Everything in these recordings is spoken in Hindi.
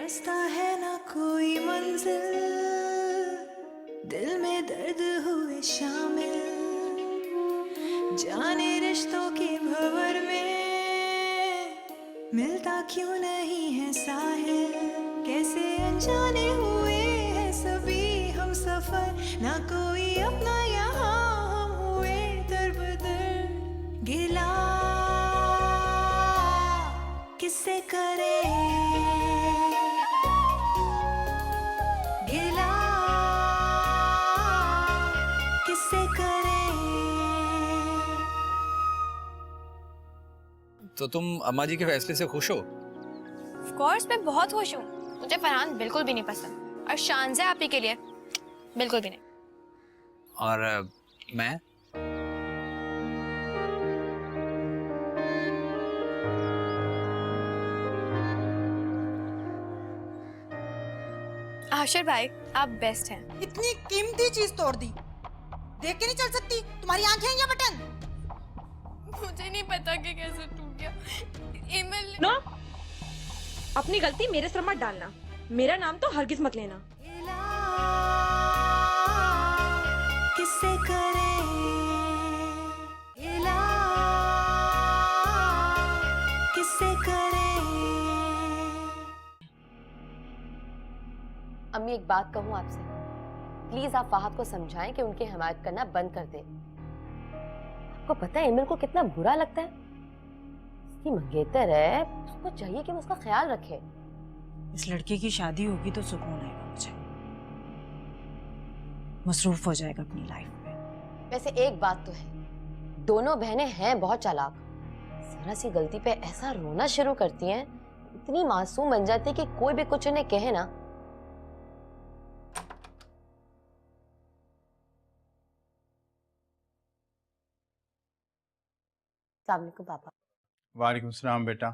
रास्ता है ना कोई मंजिल, दिल में दर्द हुए शामिल, जाने रिश्तों के भंवर में मिलता क्यों नहीं है साहिल। कैसे अनजाने हुए हैं सभी हम सफर, ना कोई अपना यहाँ हम हुए दरबदर। गिला किससे करे, गिला किससे करे। तो तुम अम्मा जी के फैसले से खुश हो? ऑफ कोर्स मैं बहुत खुश हूँ। मुझे फरहान बिल्कुल भी नहीं पसंद और शानज़ा आपी के लिए बिल्कुल भी नहीं। और मैं आशिर भाई आप बेस्ट हैं। इतनी कीमती चीज तोड़ दी, देख के नहीं चल सकती? तुम्हारी आंखें हैं या बटन? मुझे नहीं पता कि कैसे टूट गया। ईमेल नो, अपनी गलती मेरे सर मत डालना। मेरा नाम तो हरगिज मत लेना। गिला किससे करे, गिला किससे करे। अम्मी एक बात कहूँ आपसे, प्लीज आप फाहद को समझाएं कि उनकी हिमायत करना बंद कर दें। आपको पता है इमर को कितना बुरा लगता है? उसकी मंगेतर है, उसको चाहिए कि वो उसका ख्याल रखे। इस लड़के की शादी होगी तो सुकून आएगा मुझे, मसरूफ हो जाएगा अपनी लाइफ में। वैसे एक बात तो है, दोनों बहनें हैं बहुत चालाक। जरा सी गलती पे ऐसा रोना शुरू करती हैं, इतनी मासूम बन जाती है कि कोई भी कुछ उन्हें कहे ना। अस्सलाम वालेकुम पापा। वालेकुम सलाम बेटा,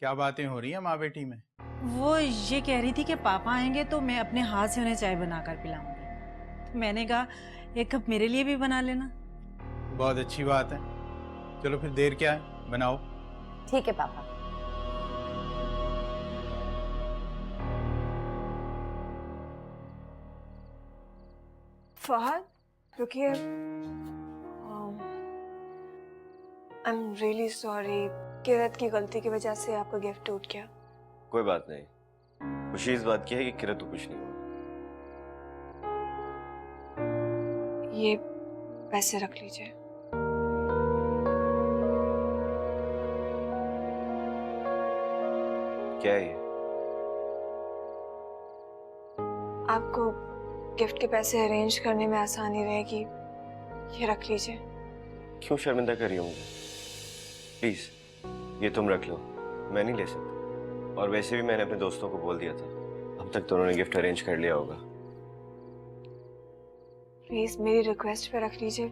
क्या बातें हो रही हैं माँ बेटी में? वो ये कह रही थी कि पापा आएंगे तो मैं अपने हाथ से उन्हें चाय बनाकर पिलाऊंगी। तो मैंने कहा एक कप मेरे लिए भी बना लेना। बहुत अच्छी बात है, चलो फिर देर क्या है, बनाओ। ठीक है पापा। फहद रुकिए, आई एम रियली सॉरी। किरत की गलती की वजह से आपका गिफ्ट टूट गया। कोई बात नहीं, खुशी इस बात की है कि किरत तो कुछ नहीं हुआ। ये पैसे रख लीजिए। क्या है ये? आपको गिफ्ट के पैसे अरेंज करने में आसानी रहेगी, ये रख लीजिए। क्यों शर्मिंदा कर रही हो मुझे? प्लीज ये तुम रख लो, मैं नहीं ले सकता। और वैसे भी मैंने अपने दोस्तों को बोल दिया था, अब तक तो उन्होंने गिफ्ट अरेंज कर लिया होगा। प्लीज मेरी रिक्वेस्ट पे रख लीजिए।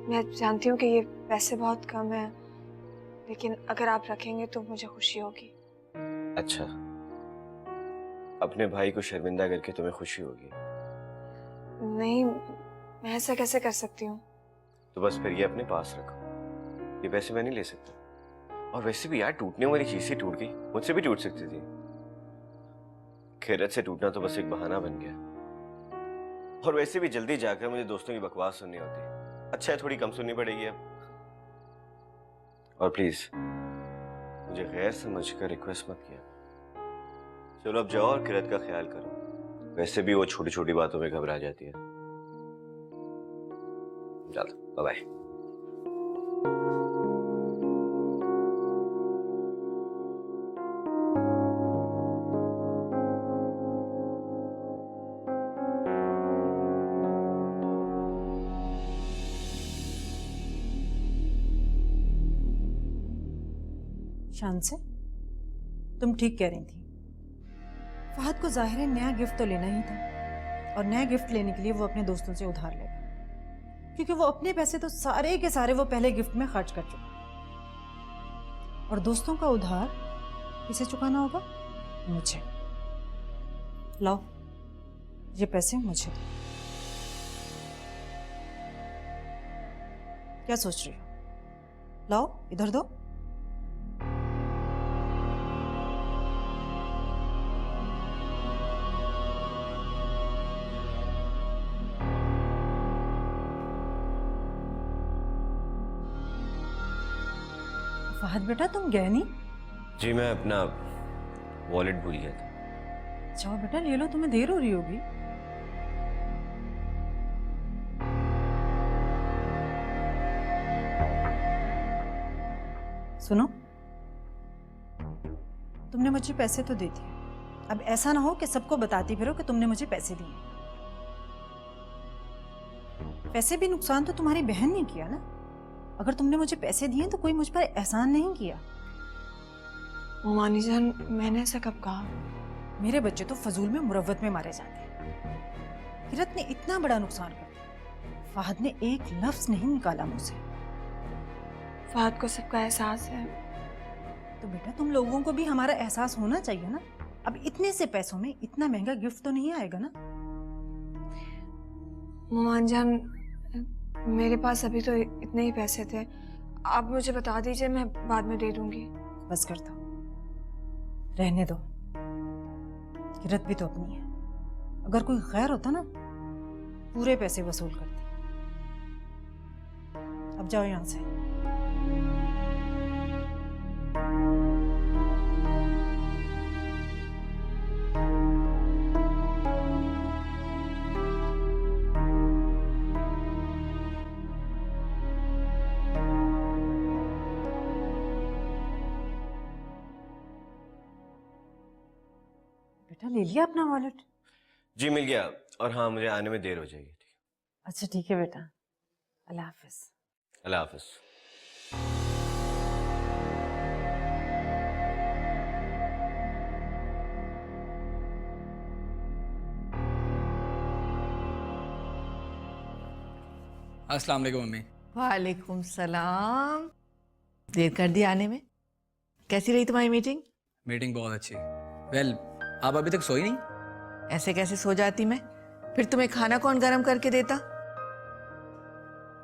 मैं जानती हूँ कि ये पैसे बहुत कम हैं, लेकिन अगर आप रखेंगे तो मुझे खुशी होगी। अच्छा, अपने भाई को शर्मिंदा करके तुम्हें खुशी होगी? नहीं, मैं ऐसा कैसे कर सकती हूँ? तो बस फिर ये अपने पास रखो, ये पैसे मैं नहीं ले सकता। और वैसे भी यार, टूटने वाली चीज ही टूट गई, मुझसे भी टूट सकती थी। किरत से टूटना तो बस एक बहाना बन गया। और वैसे भी जल्दी जाकर मुझे दोस्तों की बकवास सुननी होती। अच्छा है थोड़ी कम सुननी पड़ेगी अब। और प्लीज मुझे गैर समझकर रिक्वेस्ट मत किया। चलो अब जाओ और किरत का ख्याल करो, वैसे भी वो छोटी छोटी बातों में घबरा जाती है। चलो बाय बाय। शान से तुम ठीक कह रही थी। फहद को जाहिर है नया गिफ्ट तो लेना ही था, और नया गिफ्ट लेने के लिए वो अपने दोस्तों से उधार लेगा, क्योंकि वो अपने पैसे तो सारे के सारे वो पहले गिफ्ट में खर्च कर चुका। और दोस्तों का उधार किसे चुकाना होगा? मुझे। लाओ ये पैसे मुझे दो। क्या सोच रही हो? लाओ इधर दो। फहद बेटा तुम गए नहीं? जी मैं अपना वॉलेट भूल गया था। जाओ बेटा ले लो, तुम्हें देर हो रही होगी। सुनो, तुमने मुझे पैसे तो दे दिए, अब ऐसा ना हो कि सबको बताती फिरो कि तुमने मुझे पैसे दिए। पैसे भी नुकसान तो तुम्हारी बहन ने किया ना। अगर तुमने मुझे पैसे दिए तो कोई मुझ पर एहसान नहीं किया। मोमानी जान, मैंने ऐसा कब कहा? मेरे बच्चे तो फजूल में मुरव्वत में मारे जाते हैं। किरत ने इतना बड़ा नुकसान कर दिया, फहद ने एक लफ्ज नहीं निकाला मुझसे। फहद को सबका एहसास है। तो बेटा तुम लोगों को भी हमारा एहसास होना चाहिए ना। अब इतने से पैसों में इतना महंगा गिफ्ट तो नहीं आएगा ना। मोमान जान, मेरे पास अभी तो इतने ही पैसे थे, आप मुझे बता दीजिए, मैं बाद में दे दूंगी। बस कर दो, रहने दो। किरत भी तो अपनी है, अगर कोई गैर होता ना पूरे पैसे वसूल करती। अब जाओ यहां से। बेटा ले लिया अपना वॉलेट? जी मिल गया, और हाँ मुझे आने में देर हो जाएगी। अच्छा ठीक है बेटा, अल्लाह हाफिज। अल्लाह हाफिज। अस्सलाम वालेकुम मम्मी। वालेकुम सलाम। देर कर दी आने में। कैसी रही तुम्हारी मीटिंग? मीटिंग बहुत अच्छी। वेल आप अभी तक सोई नहीं? ऐसे कैसे सो जाती मैं? फिर तुम्हें खाना कौन गरम करके देता?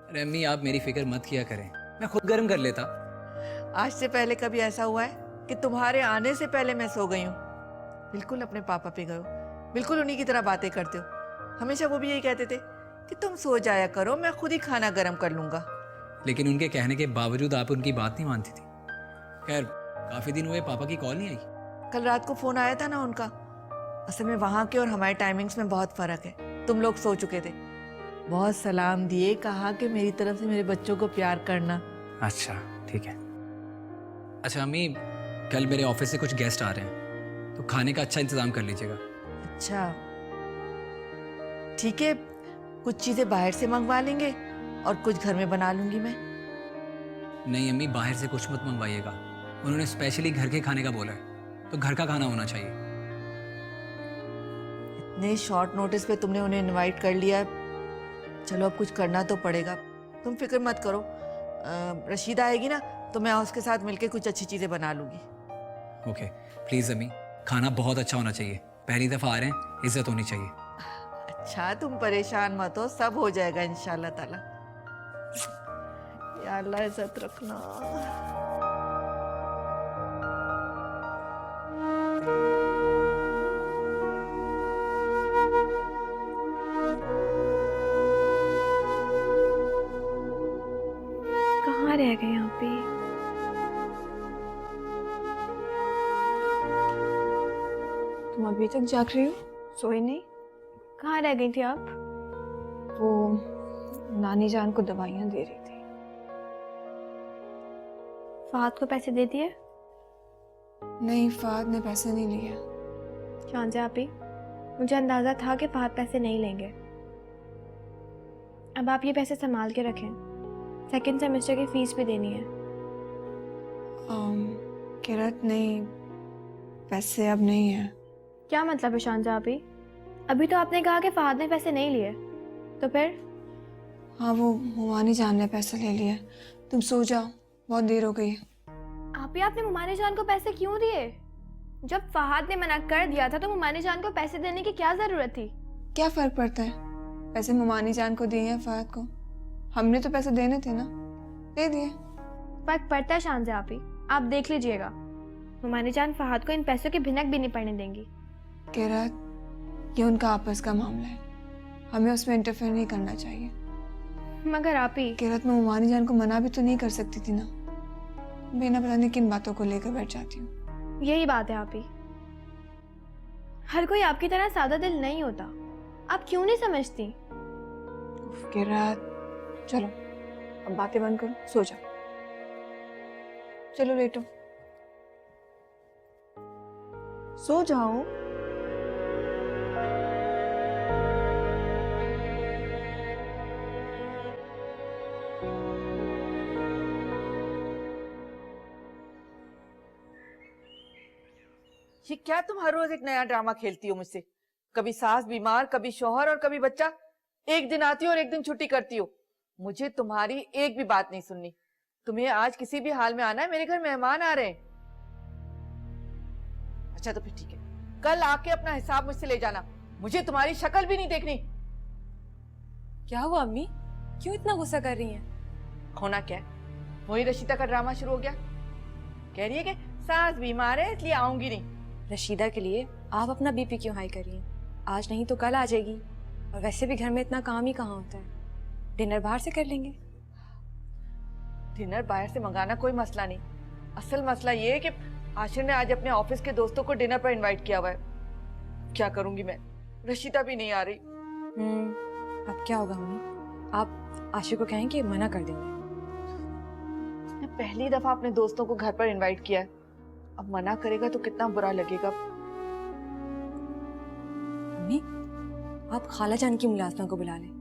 अरे अम्मी आप मेरी फिक्र मत किया करें, मैं खुद गर्म कर लेता। आज से पहले कभी ऐसा हुआ है कि तुम्हारे आने से पहले मैं सो गई हूँ? बिल्कुल अपने पापा पे गए हो, बिल्कुल उन्हीं की तरह बातें करते हो। हमेशा वो भी यही कहते थे कि तुम सो जाया करो, मैं खुद ही खाना गर्म कर लूंगा। लेकिन उनके कहने के बावजूद आप उनकी बात नहीं मानती थी। खैर काफी दिन हुए पापा की कॉल नहीं आई। कल रात को फोन आया था ना उनका। असल में वहाँ के और हमारे टाइमिंग्स में बहुत फर्क है। तुम लोग सो चुके थे। बहुत सलाम दिए, कहा कि मेरी तरफ से मेरे बच्चों को प्यार करना। अच्छा ठीक है। अच्छा अम्मी कल मेरे ऑफिस से कुछ गेस्ट आ रहे हैं, तो खाने का अच्छा इंतजाम कर लीजिएगा। अच्छा ठीक है, कुछ चीजें बाहर से मंगवा लेंगे और कुछ घर में बना लूंगी मैं। नहीं अम्मी बाहर से कुछ मत मंगवाइएगा, उन्होंने स्पेशली घर के खाने का बोला है, तो घर का खाना होना चाहिए। इतने शॉर्ट नोटिस पे तुमने उन्हें इनवाइट कर लिया, चलो अब कुछ करना तो पड़ेगा। तुम फिक्र मत करो, रशीदा आएगी ना तो मैं उसके साथ मिलके कुछ अच्छी चीजें बना लूंगी। ओके प्लीज अम्मी, खाना बहुत अच्छा होना चाहिए, पहली दफा आ रहे हैं, इज्जत होनी चाहिए। अच्छा तुम परेशान मत हो, सब हो जाएगा इंशाल्लाह ताला। या अल्लाह इज्जत रखना। कहाँ रह गए यहाँ पे? तुम अभी तक जाग रही हो, सोई नहीं? कहाँ रह गई थी आप? वो नानी जान को दवाइयाँ दे रही थी। फहद को पैसे दे दिए? नहीं, फहद ने पैसे नहीं लिए। शांजा आपी, मुझे अंदाजा था कि फहद पैसे नहीं लेंगे। अब आप ये पैसे संभाल के रखें, सेकंड सेमेस्टर की फीस भी देनी है। किरत नहीं, पैसे अब नहीं है। क्या मतलब है शांजा आपी? अभी तो आपने कहा कि फहद ने पैसे नहीं लिए, तो फिर? हाँ वो मुमानी जान ने पैसे ले लिए। तुम सो जाओ, बहुत देर हो गई। आपी आपने मुमानी जान को पैसे क्यों दिए? जब फहद ने मना कर दिया था तो मुमानी जान को पैसे देने की क्या जरूरत थी? क्या फर्क पड़ता है, पैसे मुमानी जान को दिए हैं फहद को, हमने तो पैसे देने थे ना, दे दिए। फर्क पड़ता है शांजा आपी, आप देख लीजिएगा, मुमानी जान फहद को इन पैसों की भिनक भी नहीं पड़ने देंगी। किरत, ये उनका आपस का मामला है, हमें उसमें इंटरफेयर नहीं करना चाहिए। मगर आपी, किरत, मैं मुमानी जान को मना भी तो नहीं कर सकती थी ना। बिना पता नहीं किन बातों को लेकर बैठ जाती हूँ। यही बात है आप ही। हर कोई आपकी तरह सादा दिल नहीं होता। आप क्यों नहीं समझती? उफ, किरात, चलो अब बातें बंद करो, सो जाओ। चलो लेटो, सो जाओ। ये क्या तुम हर रोज एक नया ड्रामा खेलती हो मुझसे? कभी सास बीमार, कभी शौहर और कभी बच्चा। एक दिन आती हो और एक दिन छुट्टी करती हो। मुझे तुम्हारी एक भी बात नहीं सुननी। तुम्हें आज किसी भी हाल में आना है, मेरे घर मेहमान आ रहे हैं। अच्छा तो फिर ठीक है, कल आके अपना हिसाब मुझसे ले जाना। मुझे तुम्हारी शक्ल भी नहीं देखनी। क्या हुआ अम्मी, क्यों इतना गुस्सा कर रही हैं? होना क्या है, वही रशीदा का ड्रामा शुरू हो गया। कह रही है कि सास बीमार है इसलिए आऊंगी नहीं। रशीदा के लिए आप अपना बीपी क्यों हाई कर रही हैं? आज नहीं तो कल आ जाएगी। और वैसे भी घर में इतना काम ही कहाँ होता है, डिनर बाहर से कर लेंगे। डिनर बाहर से मंगाना कोई मसला नहीं। असल मसला ये है कि आशिर ने आज अपने ऑफिस के दोस्तों को डिनर पर इनवाइट किया हुआ है। क्या करूंगी मैं, रशीदा भी नहीं आ रही। अब क्या होगा अम्मी? आप आशिर को कहें कि मना कर देंगे। उसने पहली दफा अपने दोस्तों को घर पर इनवाइट किया है, अब मना करेगा तो कितना बुरा लगेगा। अम्मी, आप खाला जान की मुलाजमा को बुला लें।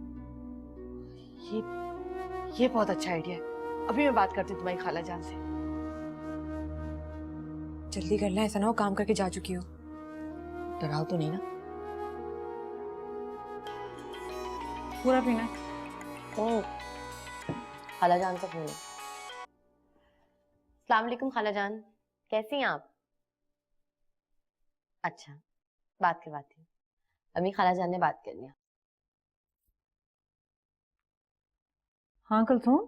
ये बहुत अच्छा आइडिया है। अभी मैं बात करती हूँ तुम्हारी खाला जान से। जल्दी कर लें, ऐसा ना हो काम करके जा चुकी हो। डराओ तो नहीं ना? पूरा पीना है? खाला जान का फोन है। अस्सलाम वालेकुम खाला जान, कैसी हैं आप? अच्छा, बात करवाती हूँ। अम्मी खाला जान ने बात करनी है। हाँ कुलसूम,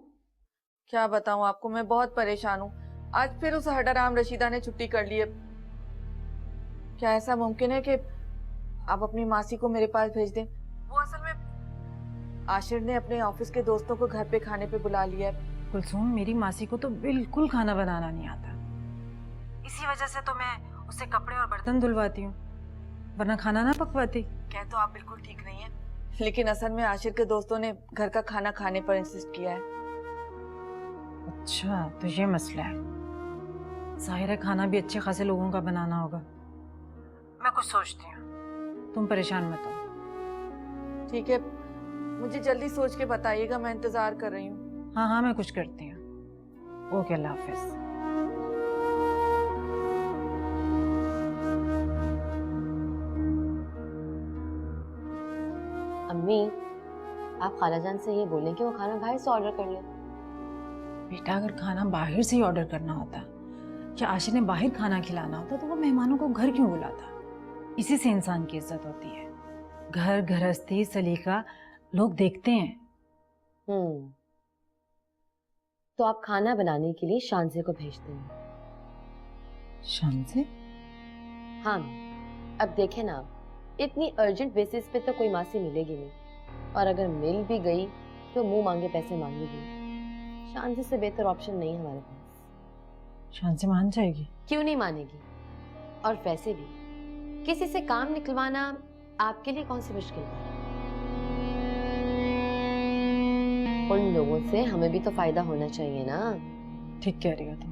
क्या बताऊं आपको, मैं बहुत परेशान हूँ। आज फिर उस हडराम रशीदा ने छुट्टी कर ली है। क्या ऐसा मुमकिन है कि आप अपनी मासी को मेरे पास भेज दें? वो असल में आशिर ने अपने ऑफिस के दोस्तों को घर पे खाने पे बुला लिया है। कुलसूम मेरी मासी को तो बिल्कुल खाना बनाना नहीं आता। इसी वजह से तो मैं उससे कपड़े और बर्तन धुलवाती हूँ, वरना खाना ना पकवाती। कह तो आप बिल्कुल ठीक नहीं है, लेकिन असल में आशिर के दोस्तों ने घर का खाना खाने पर इंसिस्ट किया है। अच्छा तो ये मसला है। जाहिर है खाना भी अच्छे खासे लोगों का बनाना होगा। मैं कुछ सोचती हूँ, तुम परेशान मत हो। ठीक है, मुझे जल्दी सोच के बताइएगा, मैं इंतजार कर रही हूँ। हाँ हाँ मैं कुछ करती हूँ। ओके, अल्लाह हाफिज। अम्मी, आप खाला जान से ये बोलें कि वो खाना बाहर से ऑर्डर कर ले। बेटा अगर खाना बाहर से ही ऑर्डर करना होता या आशिर ने बाहर खाना खिलाना होता तो वो मेहमानों को घर क्यों बुलाता? इसी से इंसान की इज्जत होती है। घर गृहस्थी सलीका लोग देखते हैं। तो आप खाना बनाने के लिए शानसे को भेजते हैं? शानसे? हाँ, अब देखें ना, इतनी अर्जेंट बेसिस पे तो कोई मासी मिलेगी नहीं, और अगर मिल भी गई तो मुंह मांगे पैसे मांगेगी। शानसे से बेहतर ऑप्शन नहीं है हमारे पास। शानसे मान जाएगी? क्यों नहीं मानेगी? और वैसे भी किसी से काम निकलवाना आपके लिए कौन सी मुश्किल है? उन लोगों से हमें भी तो फायदा होना चाहिए ना। ठीक कह रही हो तुम।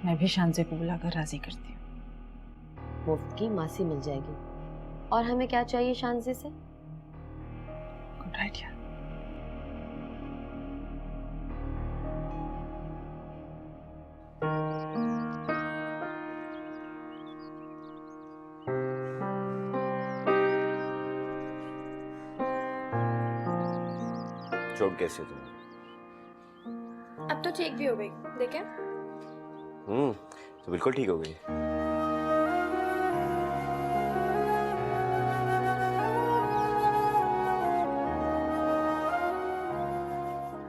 मैं भी शानसे को बुलाकर राजी करती हूँ। मुफ्त की मासी मिल जाएगी, और हमें क्या चाहिए शानसे से? Good idea. चोट कैसी है तुम्हें? अब तो ठीक भी हो गई, देखें। तो बिल्कुल ठीक हो गई।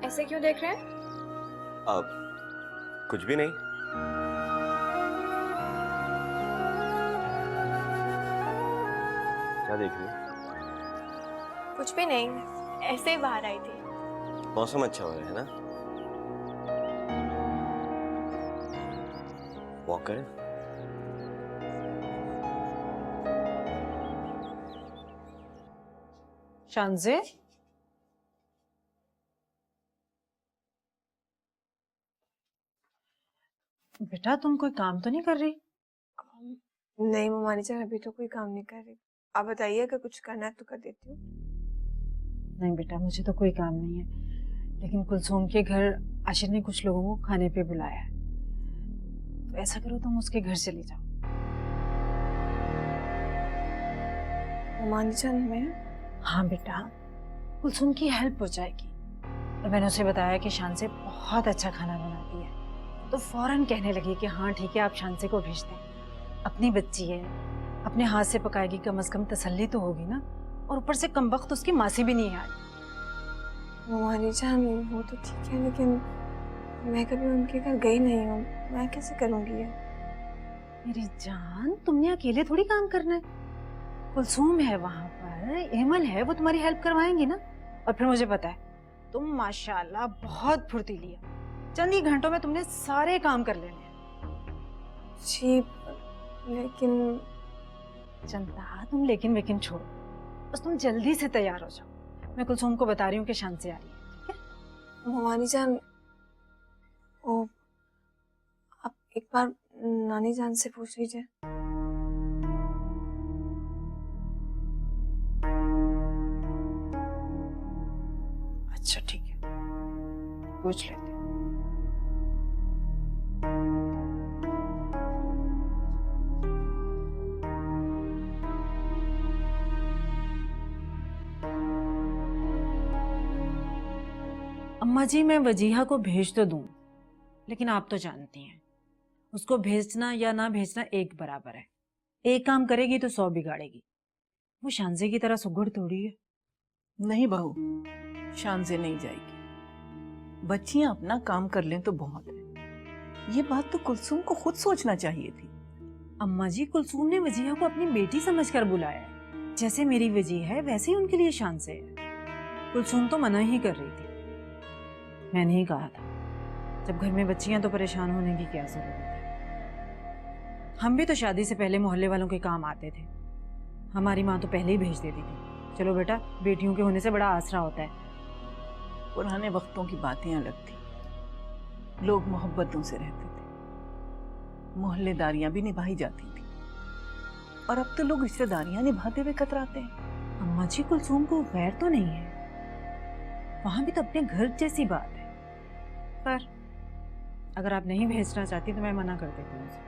ऐसे क्यों देख रहे हैं? अब कुछ भी नहीं। क्या देख रही हो? कुछ भी नहीं, ऐसे ही बाहर आई थी। मौसम अच्छा हो रहा है ना? वॉक करें? शानजे, बेटा तुम कोई काम तो नहीं कर रही? नहीं ममानी जान, अभी तो कोई काम नहीं कर रही। आप बताइए, अगर कुछ करना है तो कर देती हूँ। नहीं बेटा, मुझे तो कोई काम नहीं है, लेकिन कुलसुम के घर आशिर ने कुछ लोगों को खाने पे बुलाया है, तो ऐसा करो तुम उसके घर चली जाओ। ममानी जान मैं? हाँ बेटा, कुलसुम की हेल्प हो जाएगी। और मैंने उसे बताया कि शानसे बहुत अच्छा खाना बनाती है, तो फौरन कहने लगी कि हाँ ठीक है, आप शानसे को भेज दें। अपनी बच्ची है, अपने हाथ से पकाएगी, कम से कम तसल्ली तो होगी ना। और ऊपर से कमबख्त उसकी मासी भी नहीं आई। ममानी जान वो तो ठीक है, लेकिन मैं कभी उनके घर गई नहीं हूँ, मैं कैसे करूँगी ये? मेरी जान, तुमने अकेले थोड़ी काम करना है। कुलसुम है वहां पर, एमल है, वो तुम्हारी हेल्प करवाएंगी ना। और फिर मुझे पता है तुम माशाल्लाह बहुत फुर्तीली है, चंद ही घंटों में तुमने सारे काम कर लेने हैं। जी लेकिन चंदा, तुम लेकिन छोड़ो, बस तुम जल्दी से तैयार हो जाओ। मैं कुलसुम को बता रही हूँ कि शान से आ रही है, ठीक है? ममानी जान वो आप एक बार नानी जान से पूछ लीजिए। अच्छा ठीक है, पूछ लेते हैं। अम्मा जी, मैं वजीहा को भेज तो दूं, लेकिन आप तो जानती हैं उसको भेजना या ना भेजना एक बराबर है। एक काम करेगी तो 100 बिगाड़ेगी। वो शानजे की तरह सुगुड़ थोड़ी है। नहीं बहू, शान से नहीं जाएगी। बच्चियां अपना काम कर लें तो बहुत है। ये बात तो कुलसुम को खुद सोचना चाहिए थी। अम्मा जी, कुलसुम ने वजीहा को अपनी बेटी समझकर बुलाया है। जैसे मेरी वजी है वैसे ही उनके लिए शान से है। कुलसुम तो मना ही कर रही थी। मैंने ही कहा था, जब घर में बच्चियां तो परेशान होने की क्या जरूरत है। हम भी तो शादी से पहले मोहल्ले वालों के काम आते थे। हमारी माँ तो पहले ही भेज देती थी। चलो बेटा, बेटियों के होने से बड़ा आसरा होता है। पुराने वक्तों की बातें अलग थी। लोग मोहब्बतों से रहते थे, मोहल्लेदारियां भी निभाई जाती थी। और अब तो लोग रिश्तेदारियां निभाते हुए कतराते हैं। अम्मा जी, कुलसुम को गैर तो नहीं है, वहां भी तो अपने घर जैसी बात है। पर अगर आप नहीं भेजना चाहती तो मैं मना कर देती हूँ उसे।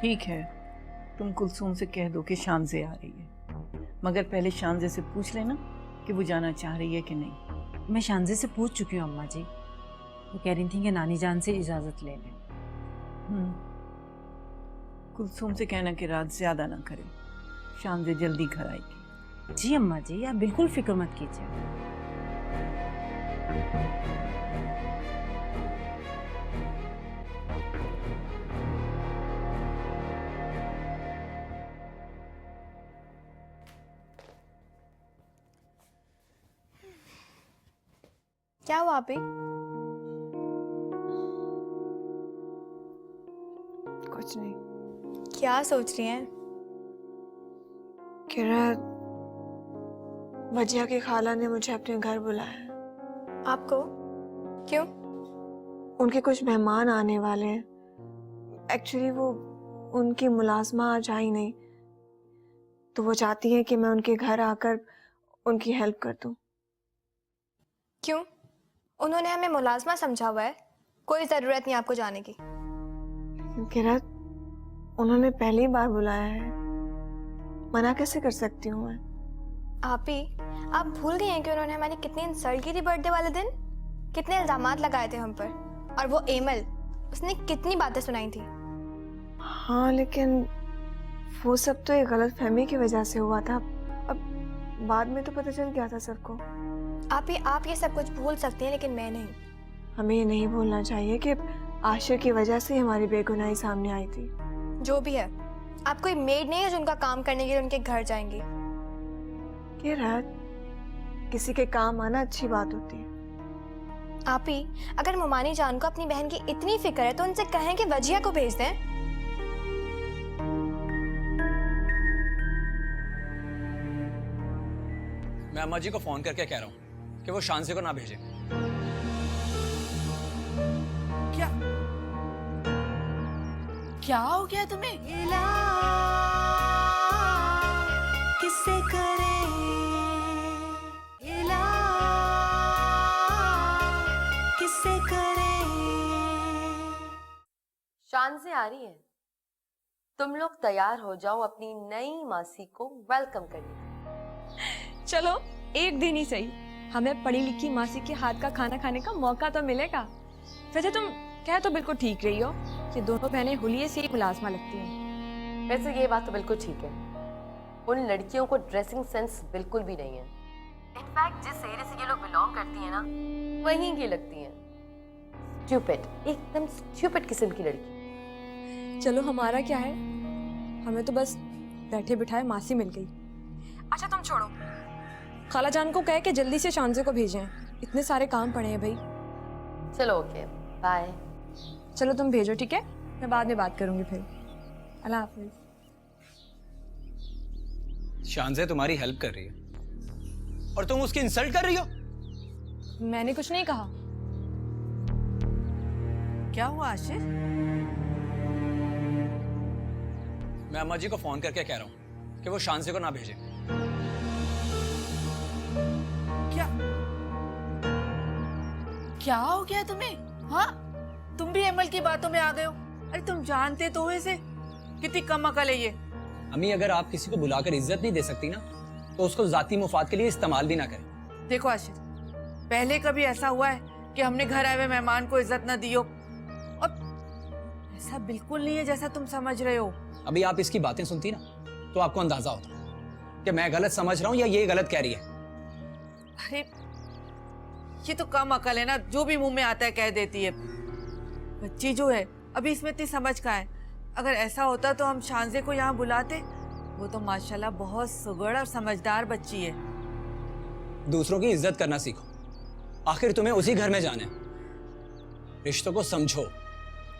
ठीक है, तुम कुलसुम से कह दो कि शानजे आ रही है, मगर पहले शानजे से पूछ लेना कि वो जाना चाह रही है कि नहीं। मैं शानजे से पूछ चुकी हूँ अम्मा जी। वो कह रही थी कि नानी जान से इजाजत ले लें। कुलसुम से कहना कि रात ज्यादा ना करे, शानजे जल्दी घर आएगी। जी अम्मा जी, आप बिल्कुल फिक्र मत कीजिए। क्या हुआ आप ही? कुछ नहीं। क्या सोच रही हैं? किरण, वजिया की खाला ने मुझे अपने घर बुलाया है। आपको? क्यों? उनके कुछ मेहमान आने वाले हैं। एक्चुअली वो उनकी मुलाजमा आज आई नहीं, तो वो चाहती है कि मैं उनके घर आकर उनकी हेल्प कर दूं। क्यों? उन्होंने हमें मुलाजमा समझा हुआ है, कोई ज़रूरत नहीं आपको जाने की। किरण, उन्होंने पहली बार बुलाया है, मना कैसे कर सकती हूँ मैं? आप ही, आप भूल गए हैं कि उन्होंने हमारी कितनी इंसल्ट की थी बर्थडे वाले दिन? कितने इल्जामात लगाए थे हम पर। और वो एमल, उसने कितनी बातें सुनाई थी। हाँ, लेकिन वो सब तो एक गलत फहमी की वजह से हुआ था। अब बाद में तो पता चल गया था सबको। आप ये सब कुछ भूल सकती हैं, लेकिन मैं नहीं। हमें ये नहीं भूलना चाहिए कि आशिर की वजह से हमारी बेगुनाही सामने आई थी। जो भी है, आप कोई मेड नहीं है जो उनका काम करने के लिए उनके घर जाएंगी। किरण, किसी के काम आना अच्छी बात होती है। आप ही अगर मुमानी जान को अपनी बहन की इतनी फिक्र है तो उनसे कहें कि वजिया को भेज दें। मैं अम्मा जी को फोन करके कह रहा हूँ कि वो शांसी को ना भेजें। क्या क्या हो गया तुम्हें? किससे करें इला, किससे करें। शान से आ रही है, तुम लोग तैयार हो जाओ अपनी नई मासी को वेलकम करने। चलो एक दिन ही सही, हमें पढ़ी लिखी मासी के हाथ का खाना खाने का मौका तो मिलेगा। वैसे तुम कह तो बिल्कुल ठीक रही हो कि दोनों बहनें हुलिये से ही मुलाजमा लगती हैं। वैसे ये बात तो बिल्कुल ठीक है, उन लड़कियों को ड्रेसिंग सेंस बिल्कुल भी नहीं है। इनफैक्ट जिस एरिया से ये लोग बिलोंग करती हैं ना, वहीं की लगती हैं स्टूपिड, एकदम स्टूपिड किस्म की लड़की। चलो हमारा क्या है, हमें तो बस बैठे बिठाए मासी मिल गई। अच्छा तुम छोड़ो, खाला जान को कहे कि जल्दी से शांजे को भेजें, इतने सारे काम पड़े हैं भाई। चलो ओके बाय। चलो तुम भेजो, ठीक है, मैं बाद में बात करूंगी फिर। अल्लाह हाफिज। शांसे तुम्हारी हेल्प कर रही है और तुम उसकी इंसल्ट कर रही हो। मैंने कुछ नहीं कहा। क्या हुआ आशिर? मैं अम्मा जी को फोन करके कह रहा हूँ कि वो शांसे को ना भेजें। क्या क्या हो गया तुम्हें? हाँ, तुम भी एमएल की बातों में आ गए हो। अरे तुम जानते तो हो इसे, कितनी कम अकल है ये। अम्मी अगर आप किसी को बुलाकर इज्जत नहीं दे सकती ना, तो उसको जाती मुफाद के लिए इस्तेमाल भी ना करें। देखो आशिर, पहले कभी ऐसा हुआ है कि हमने घर आए हुए मेहमान को इज्जत न दी हो? और ऐसा बिल्कुल नहीं है जैसा तुम समझ रहे हो। अभी आप इसकी बातें सुनती ना, तो आपको अंदाजा होता कि मैं गलत समझ रहा हूँ या ये गलत कह रही है। अरे ये तो कम अकल है ना, जो भी मुंह में आता है कह देती है। बच्ची जो है अभी इसमें इतनी समझ का है। अगर ऐसा होता तो हम शांजे को यहाँ बुलाते। वो तो माशाल्लाह बहुत सुगड़ और समझदार बच्ची है। दूसरों की इज्जत करना सीखो, आखिर तुम्हें उसी घर में जाना है। रिश्तों को समझो।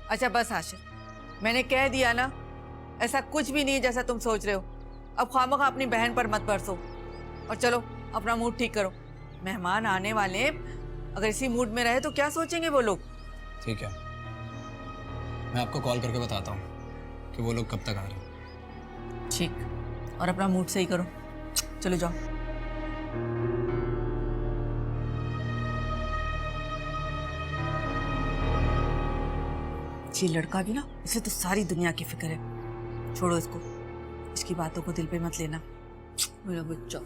अच्छा बस आशिर, मैंने कह दिया ना, ऐसा कुछ भी नहीं है जैसा तुम सोच रहे हो। अब खामखा अपनी बहन पर मत बरसो और चलो अपना मूड ठीक करो। मेहमान आने वाले, अगर इसी मूड में रहे तो क्या सोचेंगे वो लोग। ठीक है, मैं आपको कॉल करके बताता हूँ कि वो लोग कब तक आ रहे हैं। ठीक, और अपना मूड सही करो। चलो जाओ। ये लड़का भी ना, इसे तो सारी दुनिया की फिक्र है। छोड़ो इसको, इसकी बातों को दिल पे मत लेना मेरा बच्चा।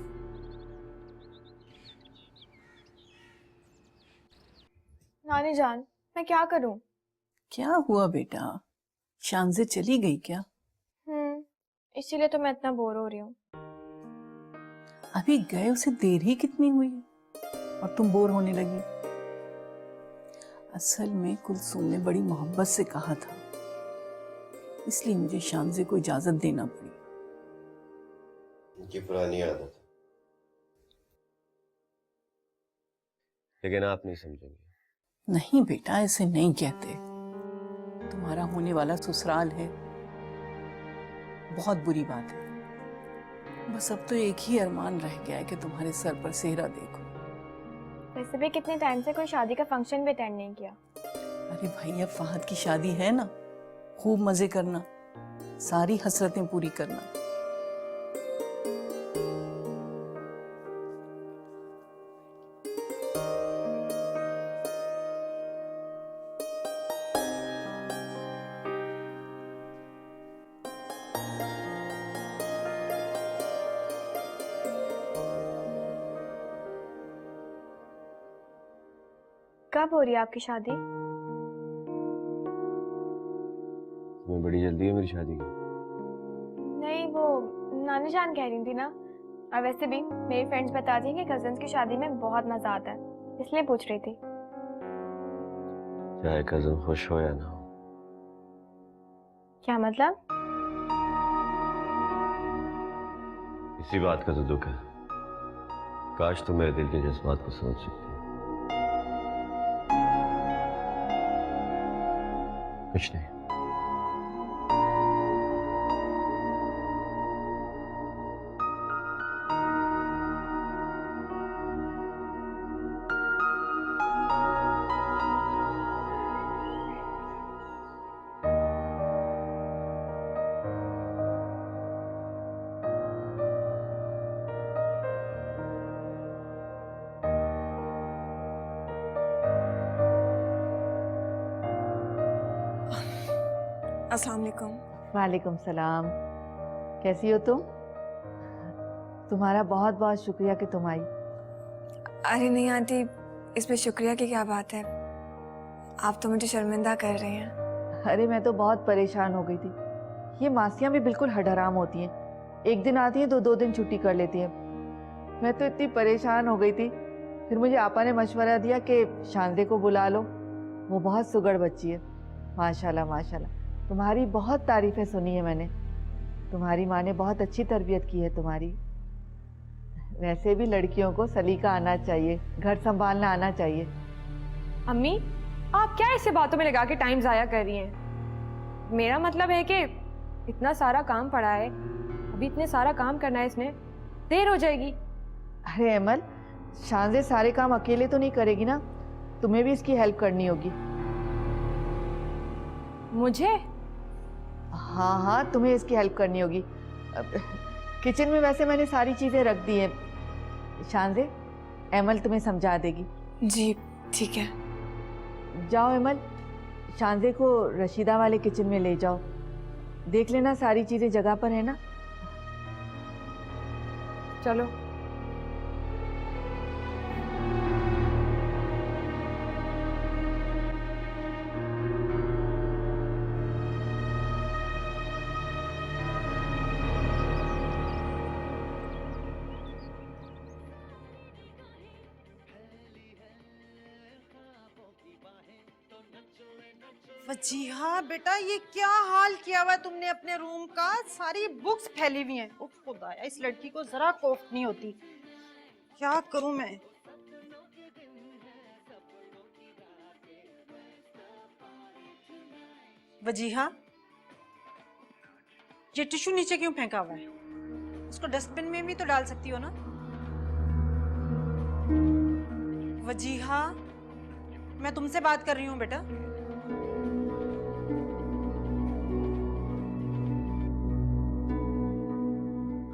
नानी जान, मैं क्या करूं? क्या हुआ बेटा, शांजे चली गई क्या? इसीलिए तो मैं इतना बोर हो रही हूँ। अभी गए उसे देर ही कितनी हुई है और तुम बोर होने लगी। असल में कुलसूम ने बड़ी मोहब्बत से कहा था, इसलिए मुझे शांजे को इजाजत देना पड़ी। ये पुरानी आदत है, लेकिन आप नहीं समझेंगे। नहीं बेटा, ऐसे नहीं कहते। तुम्हारा होने वाला ससुराल है, बहुत बुरी बात है। बस अब तो एक ही अरमान रह गया है कि तुम्हारे सर पर सेहरा देखो। वैसे भी कितने टाइम से कोई शादी का फंक्शन भी अटेंड नहीं किया। अरे भाई, अब फहद की शादी है ना, खूब मजे करना, सारी हसरतें पूरी करना। कब हो रही है आपकी शादी? तुम्हें बड़ी जल्दी है मेरी शादी की? नहीं, वो नानी जान कह रही थी ना। और वैसे भी मेरी फ्रेंड्स बताती हैं कि कजन्स की शादी में बहुत मजा आता है, इसलिए पूछ रही थी। चाहे कजन खुश हो या ना हो। क्या मतलब? इसी बात का तो दुख है, काश तुम मेरे दिल के जज्बात को समझ सकती। कुछ नहीं। अस्सलाम वालेकुम। वालेकुम सलाम। कैसी हो तुम? तुम्हारा बहुत बहुत शुक्रिया कि तुम आई। अरे नहीं आंटी, इसमें शुक्रिया की क्या बात है, आप तो मुझे शर्मिंदा कर रही हैं। अरे मैं तो बहुत परेशान हो गई थी। ये मासियाँ भी बिल्कुल हडहराम होती हैं, एक दिन आती हैं तो 2 दिन छुट्टी कर लेती हैं। मैं तो इतनी परेशान हो गई थी, फिर मुझे आपा ने मशवरा दिया कि शांदे को बुला लो, वो बहुत सुगड़ बच्ची है। माशाल्लाह माशाल्लाह, तुम्हारी बहुत तारीफ़ें सुनी है मैंने। तुम्हारी माँ ने बहुत अच्छी तरबियत की है तुम्हारी। वैसे भी लड़कियों को सलीका आना चाहिए, घर संभालना आना चाहिए। अम्मी, आप क्या ऐसे बातों में लगा के टाइम ज़ाया कर रही हैं? मेरा मतलब है कि इतना सारा काम पड़ा है, अभी इतने सारा काम करना है, इसमें देर हो जाएगी। अरे अमल, शांजे सारे काम अकेले तो नहीं करेगी ना, तुम्हें भी इसकी हेल्प करनी होगी। मुझे? हाँ हाँ, तुम्हें इसकी हेल्प करनी होगी। किचन में वैसे मैंने सारी चीज़ें रख दी हैं। शांजे, अमल तुम्हें समझा देगी। जी ठीक है। जाओ अमल, शांजे को रशीदा वाले किचन में ले जाओ, देख लेना सारी चीज़ें जगह पर है ना। चलो। वजीहा बेटा, ये क्या हाल किया हुआ है तुमने अपने रूम का? सारी बुक्स फैली हुई हैं। उफ खुदाया, इस लड़की को जरा कोफ्त नहीं होती। क्या करूं मैं? वजीहा, ये टिश्यू नीचे क्यों फेंका हुआ है? उसको डस्टबिन में भी तो डाल सकती हो ना। वजीहा, मैं तुमसे बात कर रही हूँ बेटा।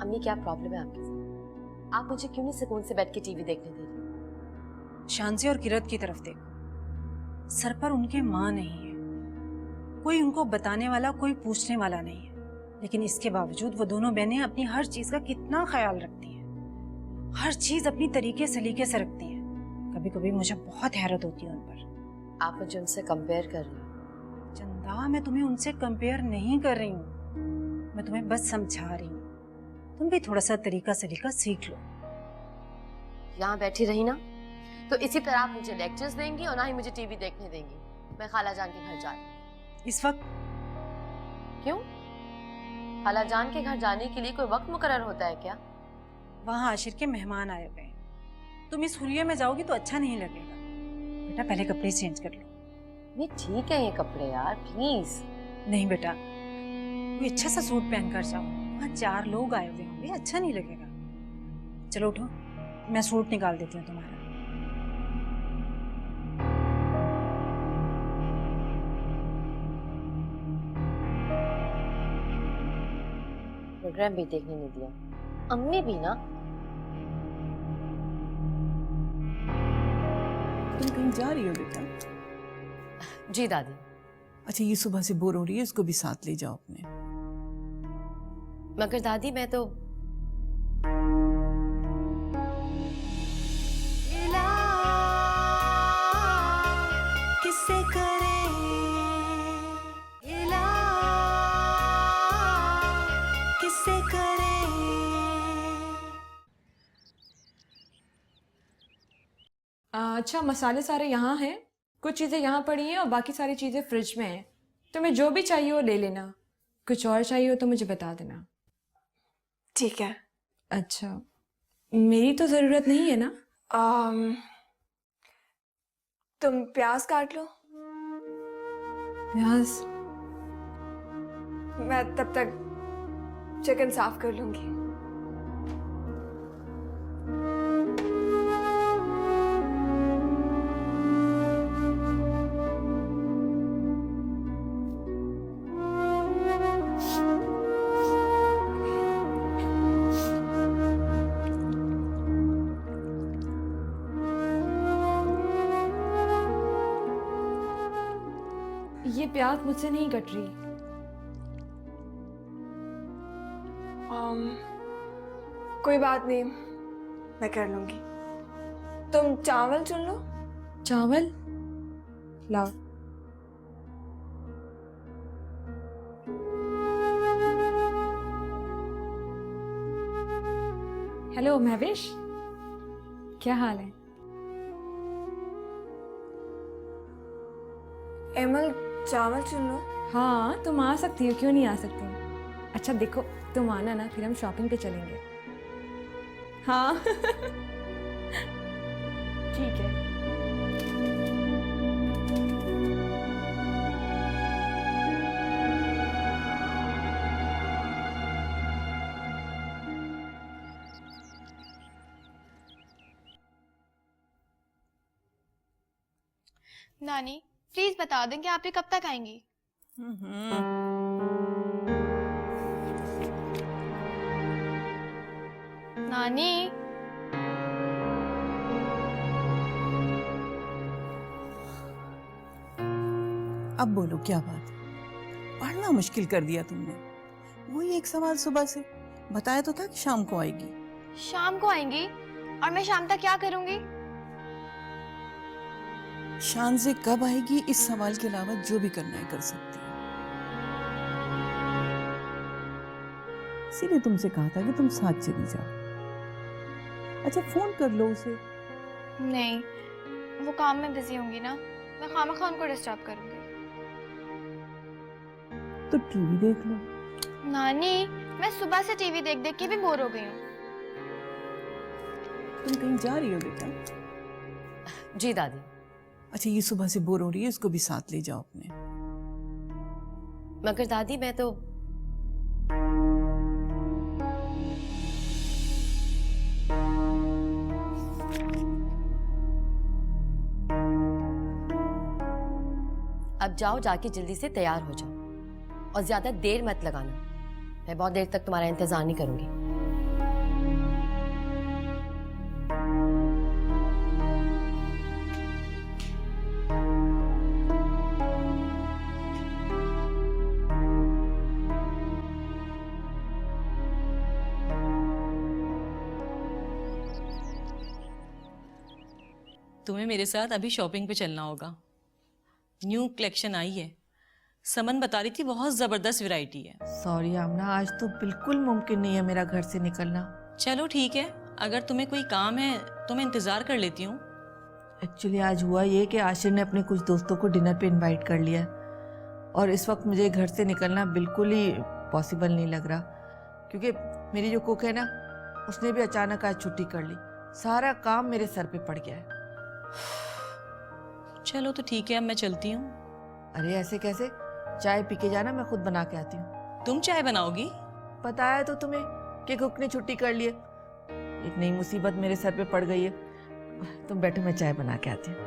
अम्मी, क्या प्रॉब्लम है आपके साथ? आप मुझे क्यों नहीं सुकून से बैठ के टीवी देखने दे रही? शांति और किरत की तरफ देखो, सर पर उनके माँ नहीं है, कोई उनको बताने वाला, कोई पूछने वाला नहीं है, लेकिन इसके बावजूद वो दोनों बहनें अपनी हर चीज का कितना ख्याल रखती हैं, हर चीज अपनी तरीके सलीके से रखती हैं। कभी कभी मुझे बहुत हैरत होती है उन पर। आप मुझे उनसे कंपेयर कर रही हैं। चंदा, मैं तुम्हें उनसे कंपेयर नहीं कर रही हूँ, मैं तुम्हें बस समझा रही हूँ। तुम भी थोड़ा सा तरीका सलीका सीख लो। यहाँ बैठी रही ना तो इसी तरह आप मुझे लेक्चर्स देंगी और ना ही मुझे टीवी देखने देंगी। मैं खाला जान के घर जा रही हूँ। इस वक्त? क्यों? खाला जान के घर जाने के लिए कोई वक्त मुकर्रर होता है क्या? वहाँ आशिर के मेहमान आए हुए हैं, तुम इस हुलिये में जाओगी तो अच्छा नहीं लगेगा। बेटा पहले कपड़े चेंज कर लो। नहीं ठीक है ये कपड़े यार, प्लीज। नहीं बेटा, कोई अच्छा सा सूट पहन कर जाओ, वहाँ 4 लोग आए हुए होंगे, अच्छा नहीं लगेगा। चलो उठो, मैं सूट निकाल देती हूँ तुम्हारा। प्रोग्राम भी देखने नहीं दिया, अम्मी भी ना। तुम कहीं जा रही हो बेटा? जी दादी। अच्छा, ये सुबह से बोर हो रही है, इसको भी साथ ले जाओ अपने। मगर दादी मैं तो किससे करें इला, किससे करें। अच्छा, मसाले सारे यहाँ हैं, कुछ चीज़ें यहाँ पड़ी हैं और बाकी सारी चीज़ें फ्रिज में हैं। तुम्हें जो भी चाहिए वो ले लेना, कुछ और चाहिए हो तो मुझे बता देना। ठीक है। अच्छा, मेरी तो ज़रूरत नहीं है ना? तुम प्याज काट लो। प्याज मैं तब तक चिकन साफ कर लूंगी। ये प्याज मुझसे नहीं कट रही। कोई बात नहीं, मैं कर लूंगी। तुम चावल चुन लो। चावल लाओ। हेलो महवेश, क्या हाल है? एमल, चावल चुन लो। हाँ तुम आ सकती हो, क्यों नहीं आ सकती? अच्छा देखो, तुम आना ना, फिर हम शॉपिंग पे चलेंगे। हाँ ठीक है। नानी प्लीज बता दें कि आप ये कब तक आएंगी? नानी अब बोलो क्या बात है? पढ़ना मुश्किल कर दिया तुमने। वही एक सवाल सुबह से। बताया तो था कि शाम को आएगी। शाम को आएंगी? और मैं शाम तक क्या करूंगी? शान से कब आएगी इस सवाल के अलावा जो भी करना है कर सकती है। इसीलिए तुमसे कहा था कि तुम साथ चली जाओ। अच्छा फोन कर लो उसे। नहीं, वो काम में बिजी होंगी ना, मैं खामखा उनको डिस्टर्ब करूंगी। तो टीवी देख लो। नानी मैं सुबह से टीवी देख देख के भी बोर हो गई हूँ। तुम कहीं जा रही हो बेटा? जी दादी। अच्छा ये सुबह से बोर हो रही है, इसको भी साथ ले जाओ अपने। मगर दादी मैं तो अब जाओ, जाके जल्दी से तैयार हो जाओ और ज्यादा देर मत लगाना। मैं बहुत देर तक तुम्हारा इंतजार नहीं करूंगी। तुम्हें मेरे साथ अभी शॉपिंग पे चलना होगा। न्यू कलेक्शन आई है। समन बता रही थी बहुत ज़बरदस्त वैरायटी है। सॉरी आमना, आज तो बिल्कुल मुमकिन नहीं है मेरा घर से निकलना। चलो ठीक है, अगर तुम्हें कोई काम है तो मैं इंतज़ार कर लेती हूँ। एक्चुअली आज हुआ ये कि आशिर ने अपने कुछ दोस्तों को डिनर पे इनवाइट कर लिया और इस वक्त मुझे घर से निकलना बिल्कुल ही पॉसिबल नहीं लग रहा, क्योंकि मेरी जो कुक है ना उसने भी अचानक आज छुट्टी कर ली। सारा काम मेरे सर पे पड़ गया है। चलो तो ठीक है, अब मैं चलती हूँ। अरे ऐसे कैसे? चाय पी के जाना, मैं खुद बना के आती हूँ। तुम चाय बनाओगी? पता है तो तुम्हें कि कुक ने छुट्टी कर ली है। एक नई मुसीबत मेरे सर पे पड़ गई है। तुम बैठो, मैं चाय बना के आती हूँ।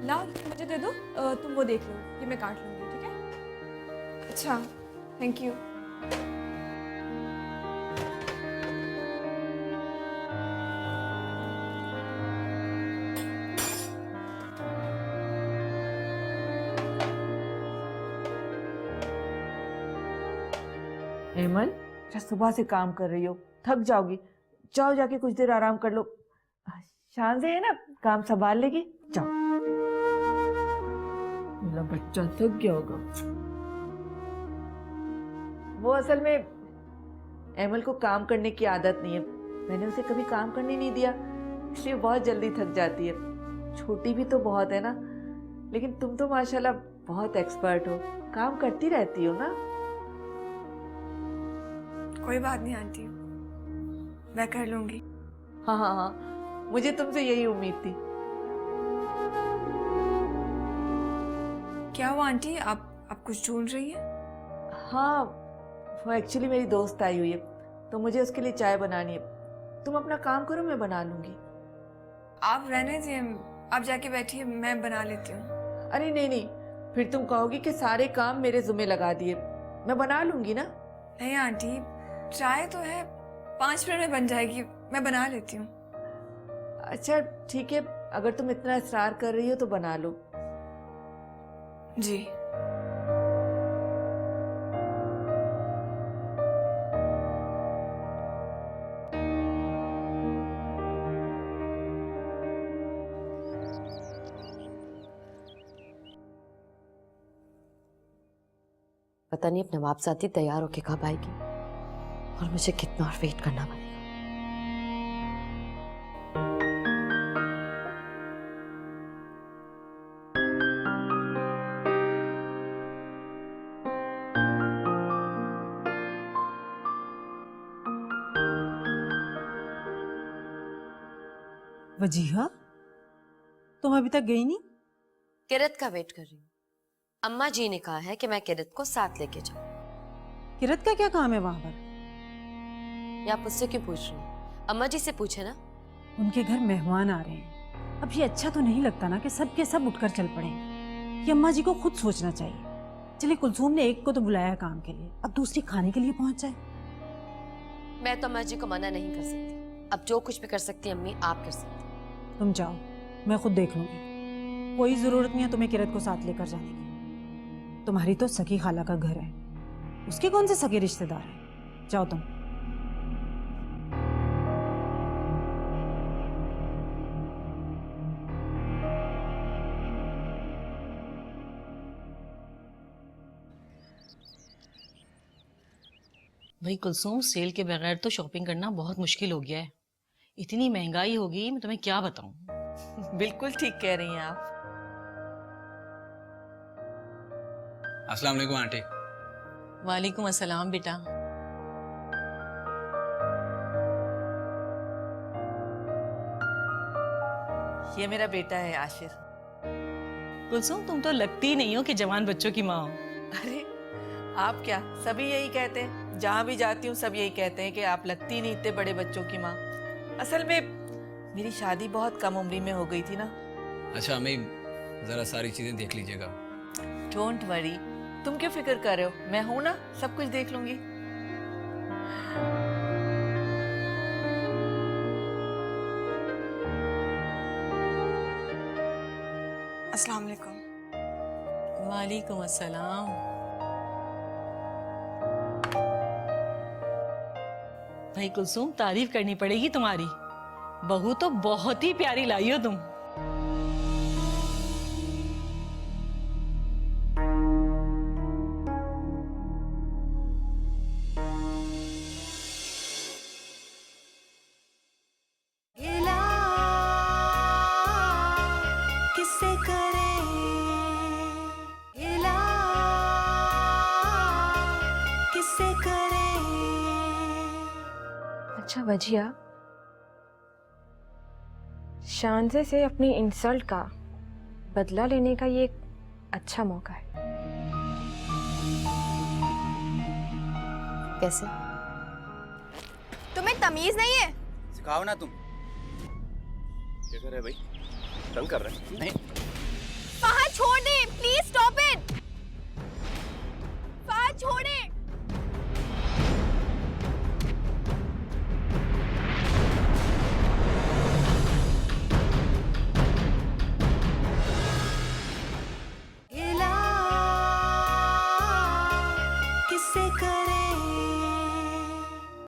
लाओ मुझे दे दो, तुम वो देख लो, ये मैं काट लूंगी, ठीक है? अच्छा, थैंक यू। हेमल, अच्छा सुबह से काम कर रही हो, थक जाओगी। जाओ जाके कुछ देर आराम कर लो। शान से है ना, काम संभाल लेगी। जाओ। मेरा बच्चा थक गया होगा। वो असल में एमल को काम करने की आदत नहीं है। मैंने उसे कभी काम करने नहीं दिया, इसलिए बहुत जल्दी थक जाती है। छोटी भी तो बहुत है ना, लेकिन तुम तो माशाल्लाह बहुत एक्सपर्ट हो, काम करती रहती हो ना। कोई बात नहीं आंटी, मैं कर लूंगी। हाँ हाँ हाँ, मुझे तुमसे यही उम्मीद थी। क्या हुआ आंटी, आप कुछ ढूंढ रही है? हाँ, वो एक्चुअली मेरी दोस्त आई हुई है, तो मुझे उसके लिए चाय बनानी है। तुम अपना काम करो, मैं बना लूंगी। आप रहने दीजिए, आप जाके बैठिए, मैं बना लेती हूँ। अरे नहीं नहीं, फिर तुम कहोगी कि सारे काम मेरे जुम्मे लगा दिए। मैं बना लूंगी ना। नहीं आंटी, चाय तो है, 5 मिनट में बन जाएगी, मैं बना लेती हूँ। अच्छा ठीक है, अगर तुम इतना इसरार कर रही हो तो बना लो। जी। पता नहीं अब नवाबजादी तैयार होके कब आएगी और मुझे कितना और वेट करना पड़ेगा। वजीहा, तुम अभी तक गई नहीं? किरत का वेट कर रही हूँ। अम्मा जी ने कहा है कि मैं किरत को साथ लेके जाऊँ। किरत का क्या काम है वहां पर? या आप मुझसे क्यों पूछ रही हैं? अम्मा जी से पूछे ना। उनके घर मेहमान आ रहे हैं। अब ये अच्छा तो नहीं लगता ना कि सब के सब उठकर चल पड़े। ये अम्मा जी को खुद सोचना चाहिए। चलिए, कुलसूम ने एक को तो बुलाया काम के लिए, अब दूसरी खाने के लिए पहुंच जाए। मैं तो अम्मा जी को मना नहीं कर सकती। अब जो कुछ भी कर सकती है अम्मी, आप कर सकती। तुम जाओ, मैं खुद देख लूंगी। कोई जरूरत नहीं है तुम्हें किरत को साथ लेकर जाने की। तुम्हारी तो सगी खाला का घर है, उसके कौन से सगे रिश्तेदार हैं? जाओ तुम। भाई कुलसूम, सेल के बगैर तो शॉपिंग करना बहुत मुश्किल हो गया है। इतनी महंगाई होगी, मैं तुम्हें क्या बताऊं। बिल्कुल ठीक कह रही हैं आप। अस्सलाम वालेकुम आंटी। वालेकुम अस्सलाम बेटा। ये मेरा बेटा है आशिर। कुलसूम, तुम तो लगती ही नहीं हो कि जवान बच्चों की माँ हो। अरे आप क्या, सभी यही कहते हैं। जहाँ भी जाती हूँ सब यही कहते हैं कि आप लगती नहीं इतने बड़े बच्चों की माँ। असल में मेरी शादी बहुत कम उम्री में हो गई थी ना। अच्छा अम्मी, जरा सारी चीजें देख लीजिएगा। डोंट वरी, तुम क्यों फिक्र कर रहे हो, मैं हूं ना, सब कुछ देख लूंगी। अस्सलाम वालेकुम। वालेकुम अस्सलाम। भाई कुलसूम, तारीफ करनी पड़ेगी तुम्हारी। बहू तो बहुत ही प्यारी लाई हो तुम। किससे करें इला, किससे करें। अच्छा वजिया, शानजे से अपनी इंसल्ट का बदला लेने का ये एक अच्छा मौका है। कैसे? तुम्हें तमीज नहीं है? सिखाओ ना तुम। क्या कर रहे हैं भाई? तंग कर रहे हैं? नहीं। फहद छोड़ दे, प्लीज स्टॉप इट।